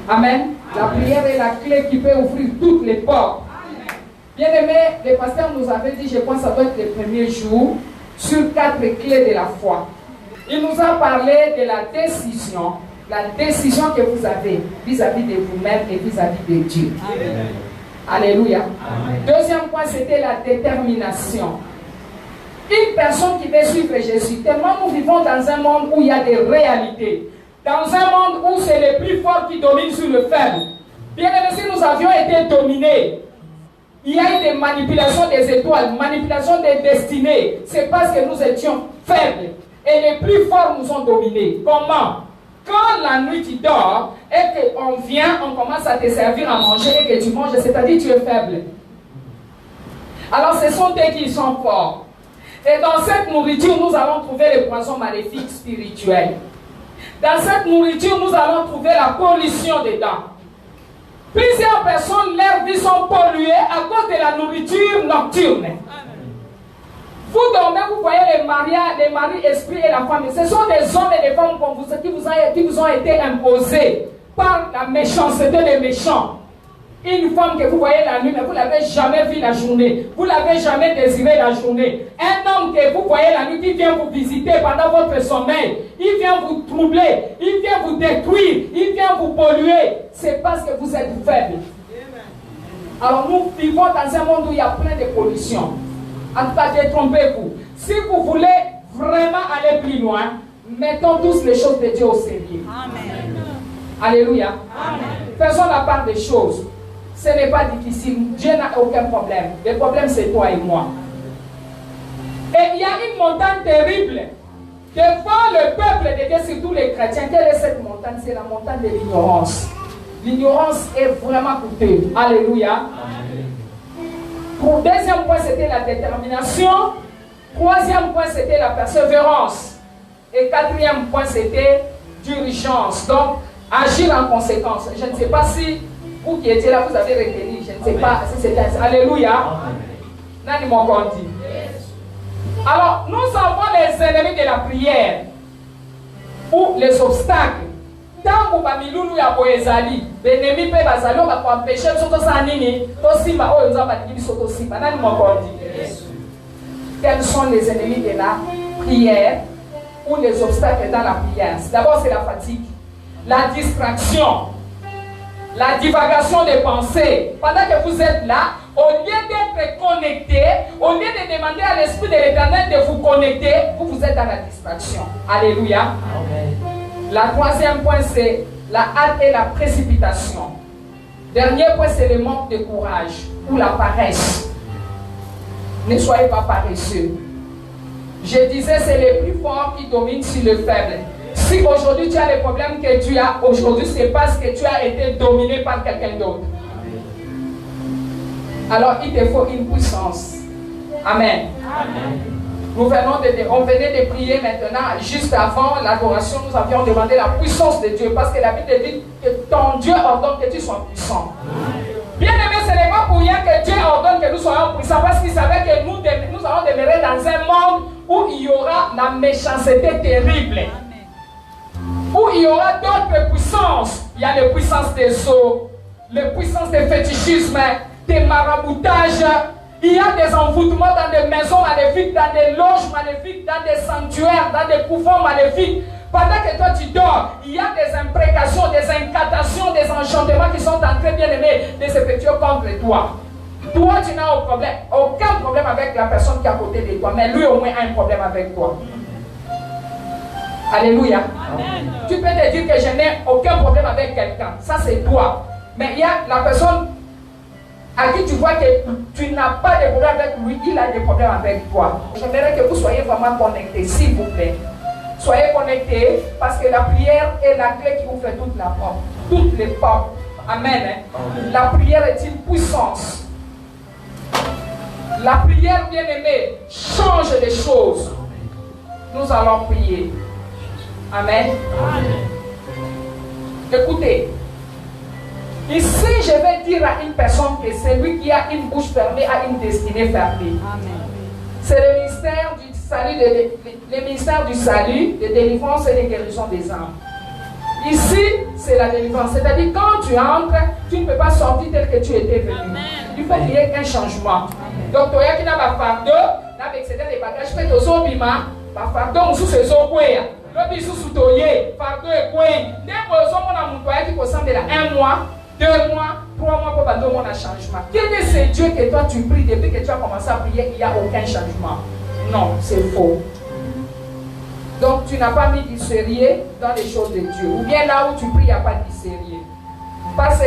Amen. La prière est la clé qui peut ouvrir toutes les portes. Bien-aimé, le pasteur nous avait dit, je pense que ça doit être le premier jour, sur 4 clés de la foi. Il nous a parlé de la décision que vous avez vis-à-vis de vous-même et vis-à-vis de Dieu. Amen. Alléluia. Amen. Deuxième point, c'était la détermination. Une personne qui veut suivre Jésus, tellement nous vivons dans un monde où il y a des réalités, dans un monde où c'est le plus fort qui domine sur le faible. Bien aimé, si nous avions été dominés, Il y a eu des manipulations des étoiles, manipulations des destinées. C'est parce que nous étions faibles. Et les plus forts nous ont dominés. Comment? Quand la nuit tu dors et qu'on vient, on commence à te servir à manger et que tu manges, c'est-à-dire tu es faible. Alors ce sont eux qui sont forts. Et dans cette nourriture, nous allons trouver les poisons maléfiques spirituels. Dans cette nourriture, nous allons trouver la pollution dedans. Plusieurs personnes, leurs vies sont polluées à cause de la nourriture nocturne. Vous dormez, vous voyez les maris, esprits et la femme. Ce sont des hommes et des femmes qui vous ont été imposés par la méchanceté des méchants. Une femme que vous voyez la nuit, mais vous ne l'avez jamais vue la journée. Vous ne l'avez jamais désiré la journée. Un homme que vous voyez la nuit, qui vient vous visiter pendant votre sommeil. Il vient vous troubler. Il vient vous détruire. Il vient vous polluer. C'est parce que vous êtes faible. Alors nous vivons dans un monde où il y a plein de pollution. En tout cas, détrompez-vous. Si vous voulez vraiment aller plus loin, mettons tous les choses de Dieu au sérieux. Amen. Alléluia. Amen. Faisons la part des choses. Ce n'est pas difficile. Dieu n'a aucun problème. Le problème, c'est toi et moi. Et il y a une montagne terrible devant le peuple de Dieu, surtout les chrétiens. Quelle est cette montagne? C'est la montagne de l'ignorance. L'ignorance est vraiment coûteuse. Alléluia. Deuxième point, c'était la détermination. Troisième point, c'était la persévérance. Et quatrième point, c'était d'urgence. Donc, agir en conséquence. Je ne sais pas si vous qui étiez là, vous avez retenu. Je ne sais pas si c'était ainsi. Alléluia. Nani mon conti. Alors, nous avons les ennemis de la prière ou les obstacles. Tant que bamilulu ya boezali, l'ennemi peut bazali on va empêcher soto sanini, to simba oh nous avons dit soto simba. Nani mon conti. Quels sont les ennemis de la prière ou les obstacles dans la prière? D'abord, c'est la fatigue, la distraction, la divagation des pensées. Pendant que vous êtes là, au lieu d'être connecté, au lieu de demander à l'Esprit de l'Éternel de vous connecter, vous êtes dans la distraction. Alléluia. Amen. La troisième point, c'est la hâte et la précipitation. Dernier point, c'est le manque de courage ou la paresse. Ne soyez pas paresseux. Je disais, c'est les plus forts qui dominent sur le faible. Si aujourd'hui tu as les problèmes que tu as aujourd'hui, c'est parce que tu as été dominé par quelqu'un d'autre. Alors il te faut une puissance. Amen. Amen. On venait de prier maintenant. Juste avant l'adoration, nous avions demandé la puissance de Dieu. Parce que la Bible dit que ton Dieu ordonne que tu sois puissant. Bien aimé, ce n'est pas pour rien que Dieu ordonne que nous soyons puissants. Parce qu'il savait que nous allons demeurer dans un monde où il y aura la méchanceté terrible. Où il y aura d'autres puissances. Il y a les puissances des eaux, les puissances des fétichismes, des maraboutages. Il y a des envoûtements dans des maisons maléfiques, dans des loges maléfiques, dans des sanctuaires, dans des couvents maléfiques. Pendant que toi tu dors, il y a des imprécations, des incantations, des enchantements qui sont en train, bien aimés, de s'effectuer contre toi. Toi, tu n'as aucun problème avec la personne qui est à côté de toi, mais lui au moins a un problème avec toi. Alléluia. Amen. Tu peux te dire que je n'ai aucun problème avec quelqu'un. Ça, c'est toi. Mais il y a la personne à qui tu vois que tu n'as pas de problème avec lui, il a des problèmes avec toi. J'aimerais que vous soyez vraiment connectés, s'il vous plaît. Soyez connectés parce que la prière est la clé qui ouvre toute la porte. Toutes les portes. Amen. Amen. La prière est une puissance. La prière, bien aimée, change les choses. Nous allons prier. Amen. Amen. Écoutez, ici je vais dire à une personne que celui qui a une bouche fermée a une destinée fermée. Amen. C'est le ministère du salut, le ministère du salut, de délivrance et de guérison des âmes. Ici, c'est la délivrance. C'est-à-dire, quand tu entres, tu ne peux pas sortir tel que tu étais venu. Amen. Il faut qu'il y ait un changement. Amen. Donc, tu as qui n'a pas fardeau, n'a pas excédé les bagages, fait aux obima, pas fardeau, sous ses okwea. Le bisou sous toye, fardeau et quoi. Dès que vous avez un moutouaya qui ressemble à 1 mois, 2 mois, 3 mois pour bateau mon changement. Quel est ce Dieu que toi tu pries depuis que tu as commencé à prier, il n'y a aucun changement? Non, c'est faux. Donc tu n'as pas mis du sérieux dans les choses de Dieu. Ou bien là où tu pries, il n'y a pas de sérieux. Parce que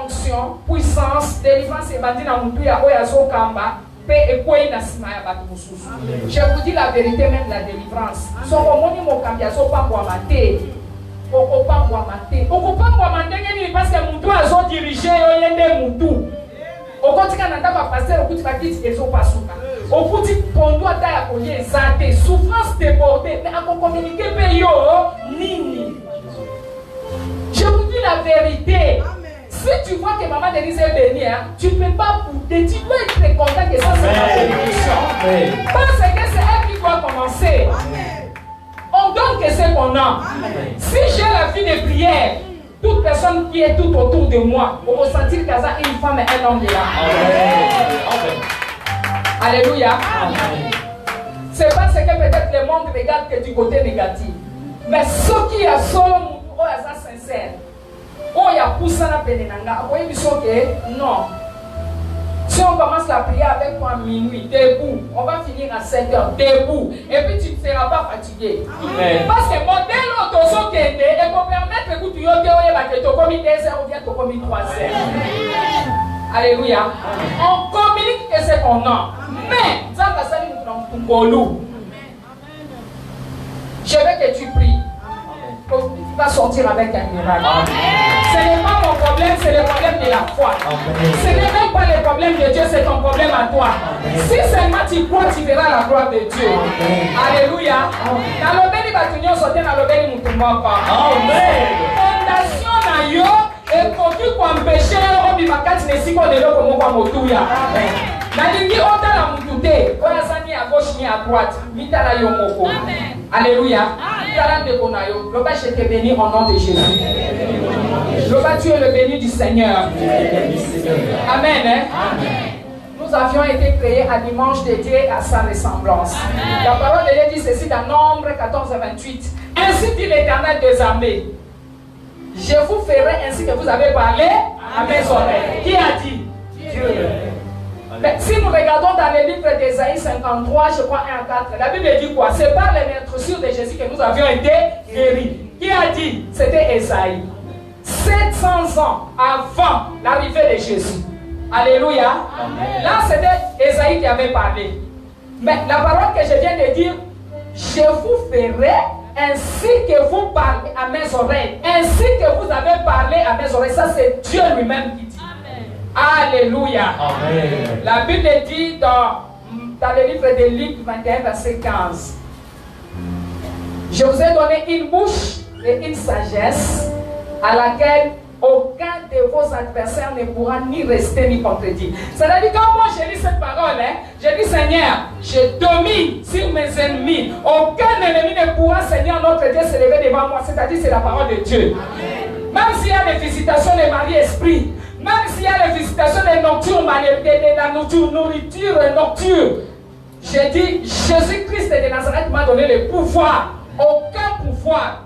onction, puissance, délivrance et bandit dans mon pays à Oyazo Kamba, paix et quoi il n'a pas de je vous dis la vérité, même la délivrance. Son homonyme au Cambiazo pas pour mater. Au pas pour mater. Au pas pour mater parce que mon doigt a dirigé au yende moutou. Au quotidien, on a passé au petit paquet et au pas souka. Au petit pondo à taille à collier, zate, souffrance débordée, mais à communiquer payo, nini. Je vous dis la vérité. Si tu vois que maman Denise est bénie, tu ne peux pas bouder. Tu dois être content que ça c'est la bénédiction. Parce que c'est elle qui doit commencer. On donne que c'est qu'on a. Si j'ai la vie de prière, toute personne qui est tout autour de moi, on va sentir qu'il y a une femme et un homme de là. Alléluia. C'est parce que peut-être le monde regarde que du côté négatif. Mais ce qui est solo, c'est sincère. Oh, il y a poussé la pénénanga. Vous voyez, non. Si on commence la prière avec toi à minuit, debout, on va finir à 7 heures, debout. Et puis tu ne seras pas fatigué. Amen. Parce que mon modèle autoso kende et pour permettre que tu aies commis 2 heures ou bien tu commis 3 heures. Alléluia. On communique que c'est qu'on a. Mais, ça va salir dans ton bolou. Je veux que tu pries. Tu vas sortir avec un miracle. Ce n'est pas mon problème, c'est le problème de la foi. Ce n'est même pas le problème de Dieu, c'est ton problème à toi. Si seulement tu crois, tu verras la gloire de Dieu. Alléluia. Dans le béni batunyo sauté dans le béni mutumba. Fondation na yo et koki kwa mpeshe obi makati nesiko lelo komo kwa motuya. Nalingi ota la mutute, oya sani à gauche ni à droite, mita la yomoko. Alléluia. Loba, je te bénis au nom de Jésus. Loba, tu es le béni du Seigneur. Amen. Hein? Nous avions été créés à l'image de Dieu à sa ressemblance. Amen. La parole de Dieu dit ceci dans Nombre 14 et 28. Ainsi dit l'Éternel des armées. Je vous ferai ainsi que vous avez parlé à mes oreilles. Qui a dit? Dieu. Mais si nous regardons dans le livre d'Ésaïe 53, je crois 1 à 4, la Bible dit quoi? C'est par les meurtrissures de Jésus que nous avions été guéris. Qui a dit? C'était Ésaïe. 700 ans avant l'arrivée de Jésus. Alléluia. Amen. Là, c'était Ésaïe qui avait parlé. Mais la parole que je viens de dire, je vous ferai ainsi que vous parlez à mes oreilles. Ainsi que vous avez parlé à mes oreilles. Ça, c'est Dieu lui-même qui dit. Alléluia. Amen. La Bible dit dans le livre de Luc 21, verset 15. Je vous ai donné une bouche et une sagesse à laquelle aucun de vos adversaires ne pourra ni rester ni contredire. C'est-à-dire quand moi je lis cette parole, je dis Seigneur, je domine sur mes ennemis. Aucun ennemi ne pourra, Seigneur notre Dieu, se lever devant moi. C'est-à-dire c'est la parole de Dieu. Amen. Même s'il y a des visitations de Marie-Esprit, même s'il y a les visitations des nocturnes, de la nourriture nocturne, j'ai dit, Jésus-Christ de Nazareth m'a donné le pouvoir. Aucun pouvoir.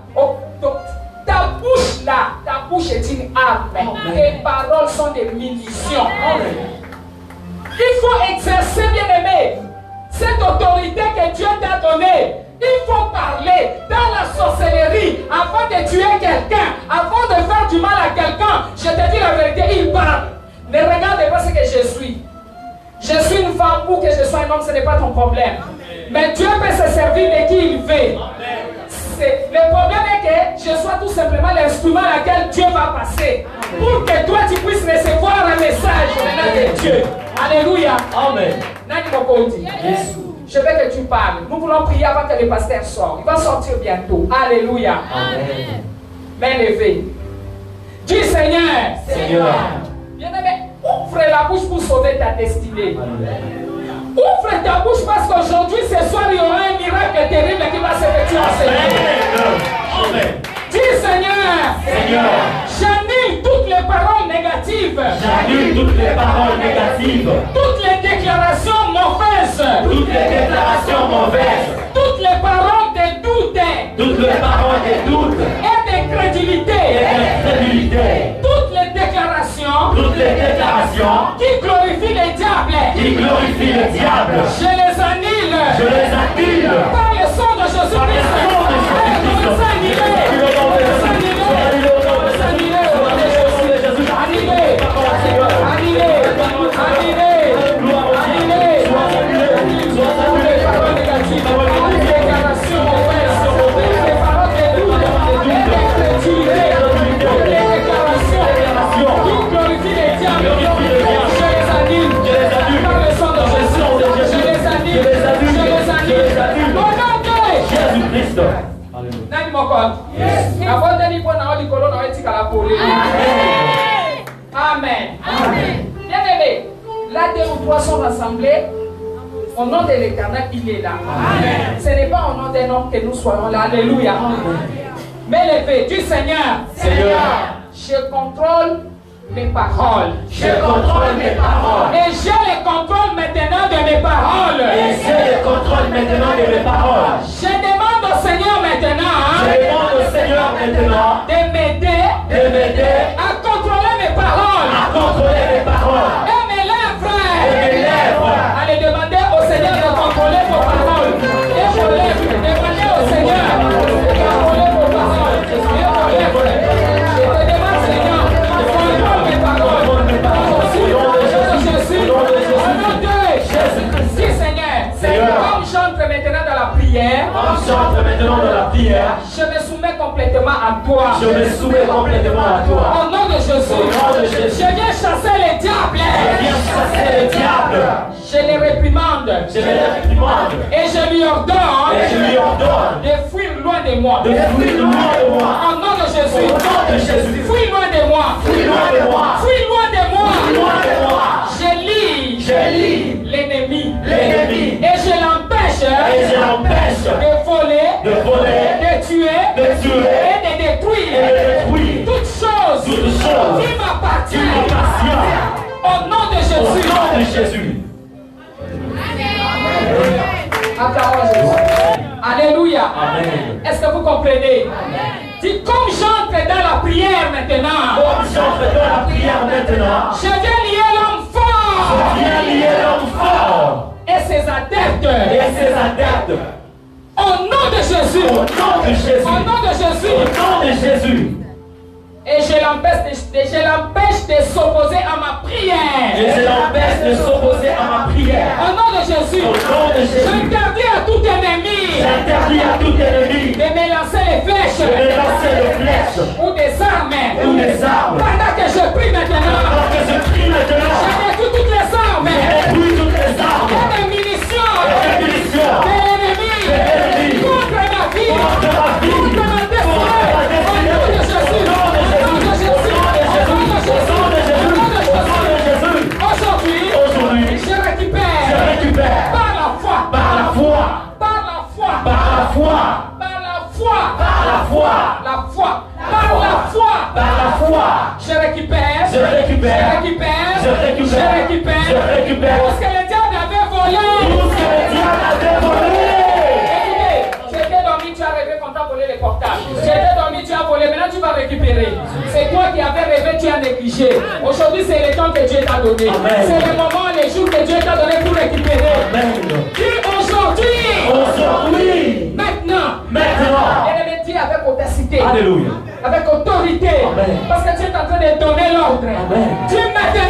Ta bouche là, ta bouche est une arme. Tes paroles sont des munitions. Il faut exercer, bien aimé, cette autorité que Dieu t'a donnée. Il faut parler dans la sorcellerie avant de tuer quelqu'un, avant de faire du mal à quelqu'un. Je te dis la vérité, il parle. Ne regarde pas ce que je suis. Je suis une femme ou que je sois un homme, ce n'est pas ton problème. Amen. Mais Dieu peut se servir de qui il veut. Le problème est que je sois tout simplement l'instrument à laquelle Dieu va passer. Amen. Pour que toi tu puisses recevoir un message de Dieu. Alléluia. Amen. Yes. Je veux que tu parles. Nous voulons prier avant que le pasteur sorte. Il va sortir bientôt. Alléluia. Amen. Main levée. Dis Seigneur. Seigneur. Bien-aimé, ouvre la bouche pour sauver ta destinée. Amen. Ouvre ta bouche parce qu'aujourd'hui, ce soir, il y aura un miracle terrible qui va s'effectuer en Seigneur. Amen. Dis Seigneur. Seigneur. J'annule toutes les paroles négatives. J'annule toutes les paroles négatives. Toutes les déclarations mauvaises. Toutes les déclarations mauvaises. Toutes les paroles de doute. Toutes les paroles de doute. Et d'incrédulité. Toutes les déclarations. Toutes les déclarations. Qui glorifient le diable. Qui glorifient le diable. Je les annule. Je les annule. Par le sang de Jésus-Christ. Par le sang de Jésus-Christ. Nani mokol? Abondeli pour na olikolo na etika la pole. Amen. Bien-aimé, là 2 ou 3 sont rassemblés. Au nom de l'Éternel, il est là. Amen. Ce n'est pas au nom d'un homme que nous soyons là. Alléluia. Mais levez du Seigneur. Je contrôle mes paroles. Je contrôle mes paroles. Et j'ai le contrôle maintenant de mes paroles. Et j'ai le contrôle maintenant de mes paroles. Je demande au Seigneur maintenant. Je demande au Seigneur maintenant De m'aider à contrôler mes paroles. à contrôler mes paroles. Et mes lèvres. Et mes lèvres. Allez demander au Seigneur de contrôler vos paroles. Et vos lèvres. Demandez au Seigneur de contrôler vos paroles. Et vos lèvres. Je te demande, Seigneur, de contrôler mes paroles. Au nom de Jésus. Au nom de Jésus. Dis, Seigneur, comme j'entre maintenant dans la prière, Comme j'entre maintenant dans la prière, je me soumets complètement à toi. je me soumets complètement à toi. Au nom de Jésus. Au nom de Jésus. Je viens chasser les diables. Viens chasser le diable. Je les réprimande. Je les réprimande. Et je lui ordonne Et je lui ordonne de fuir loin de moi. de fuir loin de moi. Au nom de Jésus. Au nom de Jésus. Fuis loin de moi. Fuis loin de moi. Fuis loin de moi. Fuis loin de moi. Je lis l'ennemi. L'ennemi. Et je l'empêche Et je l'empêche de voler, de voler, de tuer de tuer et de détruire et de détruire toutes choses toutes choses qui m'appartiennent. qui m'appartiennent. Au nom de Au Jésus. nom de Jésus. Acclamons Jésus. Alléluia. Amen. Est-ce que vous comprenez? Dis, comme j'entre dans la prière maintenant, Comme j'entre dans la prière maintenant, je viens lier l'homme fort viens lier l'homme fort et ses adeptes. et ses adeptes. Au nom de Jésus. Au nom de Jésus. Au nom de Jésus. Au nom de Jésus. Et je l'empêche de s'opposer à ma prière. Et je l'empêche de s'opposer à ma prière. Au nom de Jésus. Au nom de Jésus. J'interdis à tout ennemi J'interdis à tout ennemi de me lancer les de flèches lancer des flèches ou des armes. ou des armes. Pendant que je prie maintenant, Alors que je prie maintenant, je détruis toutes les armes détruis toutes les armes et les munitions et les munitions de l'ennemi contre ma vie, contre ma vie, contre ma destinée. Au nom de Jésus. Au nom de Jésus. Au nom de Jésus. Au nom de Jésus. Aujourd'hui, je récupère par la foi, par la foi, par la foi, par la foi, par la foi, par la foi, la foi, par la foi, par la foi. je récupère, Je récupère, je récupère tout ce que le diable avait volé. tout ce que le diable avait volé. Écoutez, tu étais dormi, tu as rêvé qu'on t'a volé les portables. Tu étais dormi, tu as volé, maintenant tu vas récupérer. C'est toi qui avais rêvé, tu as négligé. Aujourd'hui, c'est le temps que Dieu t'a donné. Amen. C'est le moment, les jours que Dieu t'a donné pour récupérer. Amen. Dis aujourd'hui, Aujourd'hui, maintenant, maintenant. et le dit avec audacité, Alléluia. avec autorité, Amen. parce que tu es en train de donner l'ordre. Amen. Dis maintenant,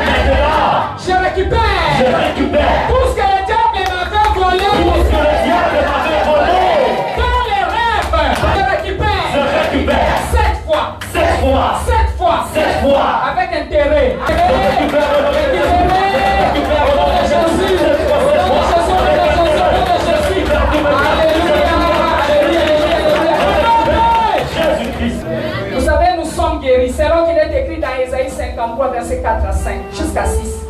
Maintenant, je récupère je récupère tout ce que le diable m'avait volé. tout ce que le diable m'avait volé. Dans les rêves, je récupère Je récupère 7 fois, 7 fois, 7 fois, 7 fois. avec intérêt. Récupère au nom de Jésus. Récupère au nom de Jésus. Jésus-Christ. Vous savez, nous sommes guéris. Selon qu'il est écrit dans Ésaïe 53, verset 4 à 5, jusqu'à 6.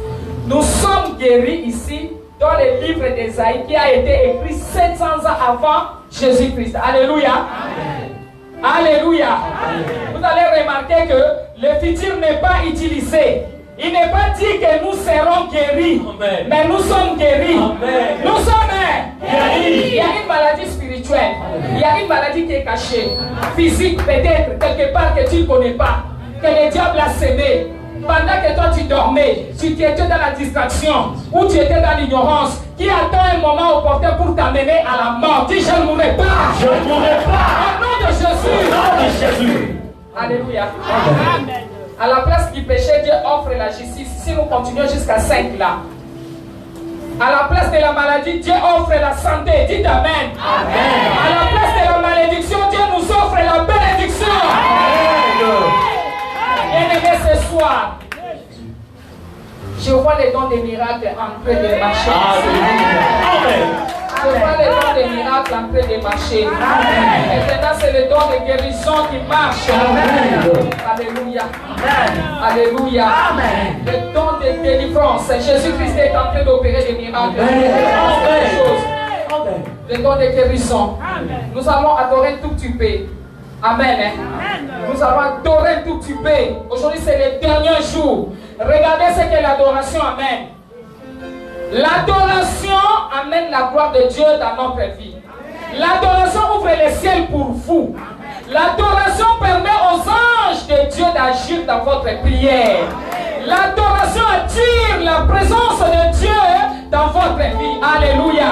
Nous sommes guéris ici dans le livre d'Ésaïe qui a été écrit 700 ans avant Jésus-Christ. Alléluia. Alléluia. Vous allez remarquer que le futur n'est pas utilisé. Il n'est pas dit que nous serons guéris, Amen. mais nous sommes guéris. Amen. Nous sommes Guéris. Il y a une maladie spirituelle. Il y a une maladie qui est cachée. Physique peut-être, quelque part que tu ne connais pas. Que le diable a semé. Pendant que toi tu dormais, tu étais dans la distraction ou tu étais dans l'ignorance, qui attend un moment opportun pour t'amener à la mort. Dis, je ne mourrai pas. Je ne mourrai pas. Au nom de Au Jésus. nom de Jésus. Alléluia. À la place du péché, Dieu offre la justice. Si nous continuons jusqu'à 5 là. À la place de la maladie, Dieu offre la santé. Dites Amen. Amen. À la place de la malédiction, Dieu nous offre la bénédiction. Bien-aimés, ce soir, je vois les dons des miracles en train de marcher. Alléluia. Amen. Je vois les dons des miracles en train de marcher. Et maintenant, c'est le don de guérison qui marche. Alléluia. Alléluia. Le don de délivrance. Jésus-Christ est en train d'opérer des miracles. Le don de guérison. Nous allons adorer tout petit peu. Amen. Nous allons adorer tout petit peu. Aujourd'hui, c'est le dernier jour. Regardez ce qu'est l'adoration. Amen. L'adoration amène la gloire de Dieu dans notre vie. L'adoration ouvre les ciels pour vous. L'adoration permet aux anges de Dieu d'agir dans votre prière. L'adoration attire la présence de Dieu dans votre vie. Alléluia.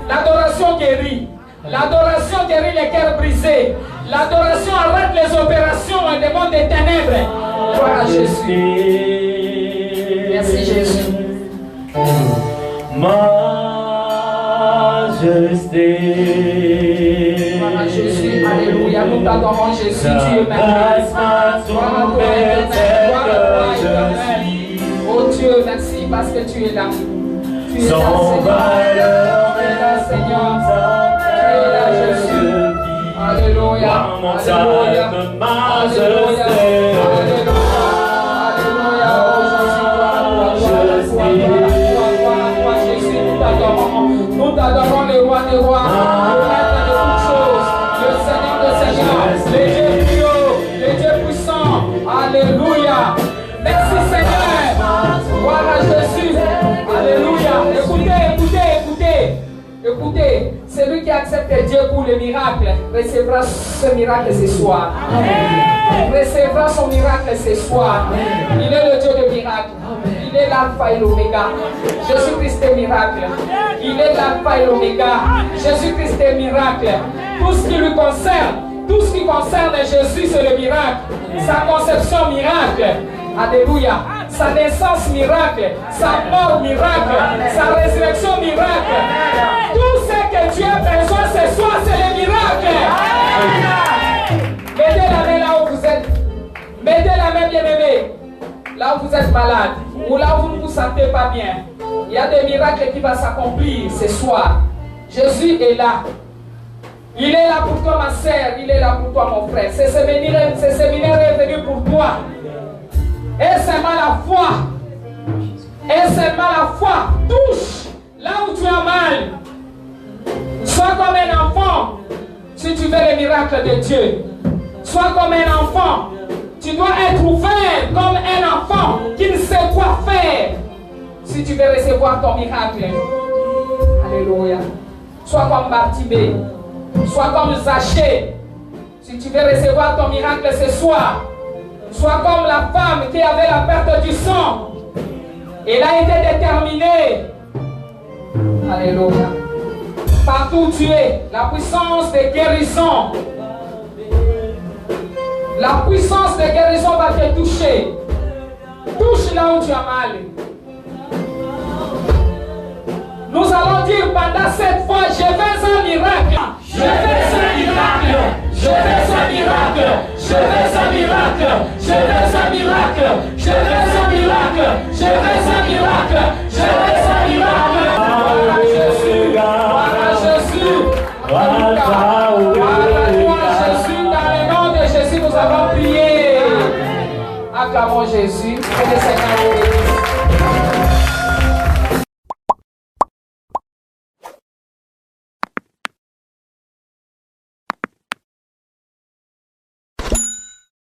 L'adoration guérit. L'adoration guérit les cœurs brisés. L'adoration arrête les opérations et des mondes des ténèbres. Gloire à Jésus. Merci Jésus. Majesté. Gloire à Jésus. Alléluia. Nous t'adorons Jésus. Tu es merveilleux. Gloire à toi, éternel. Oh Dieu, merci parce que tu es là. Tu es là, Seigneur. Tu es là, Jésus. Alléluia. Alléluia. Alléluia. Nous t'adorons le roi des rois, le maître de toutes choses, le Seigneur des seigneurs, le Dieu plus haut, le Dieu puissant. Alléluia. Merci Seigneur. Gloire à Jésus. Alléluia. Écoutez, celui qui accepte Dieu pour le miracle recevra ce miracle ce soir. Recevra son miracle ce soir. Il est le Dieu de miracle. Il est l'alpha et l'oméga. Jésus-Christ est miracle. Il est l'alpha et l'oméga. Jésus-Christ est miracle. Tout ce qui lui concerne, tout ce qui concerne Jésus, c'est le miracle. Sa conception miracle. Alléluia. Sa naissance miracle. Sa mort miracle. Sa résurrection miracle. Tout ce que Dieu a besoin ce soir, c'est le miracle. Mettez la main là où vous êtes. Mettez la main, bien-aimé. Là où vous êtes malade. Ou là où vous ne vous sentez pas bien. Il y a des miracles qui vont s'accomplir ce soir. Jésus est là. Il est là pour toi, ma sœur. Il est là pour toi, mon frère. Ce séminaire est venu pour toi. Et seulement la foi. Et seulement la foi touche là où tu as mal. Sois comme un enfant si tu veux le miracle de Dieu. Sois comme un enfant. Tu dois être ouvert comme un enfant qui ne sait quoi faire si tu veux recevoir ton miracle. Alléluia. Sois comme Bartimée. Sois comme Zachée. Si tu veux recevoir ton miracle ce soir, sois comme la femme qui avait la perte du sang. Elle a été déterminée. Alléluia. Partout où tu es, la puissance de guérison. La puissance de guérison va te toucher. Touche là où tu as mal. Nous allons dire pendant cette fois, je veux un miracle. Je veux un miracle. Je veux un miracle. Je veux un miracle. Je veux un miracle. Je veux un miracle. Je veux un miracle. Je veux un miracle. Gloire à Jésus. Gloire à Jésus. Gloire à toi, Jésus. Dans le nom de Jésus, nous avons prié. Acclamons Jésus. Que le Seigneur vous bénisse.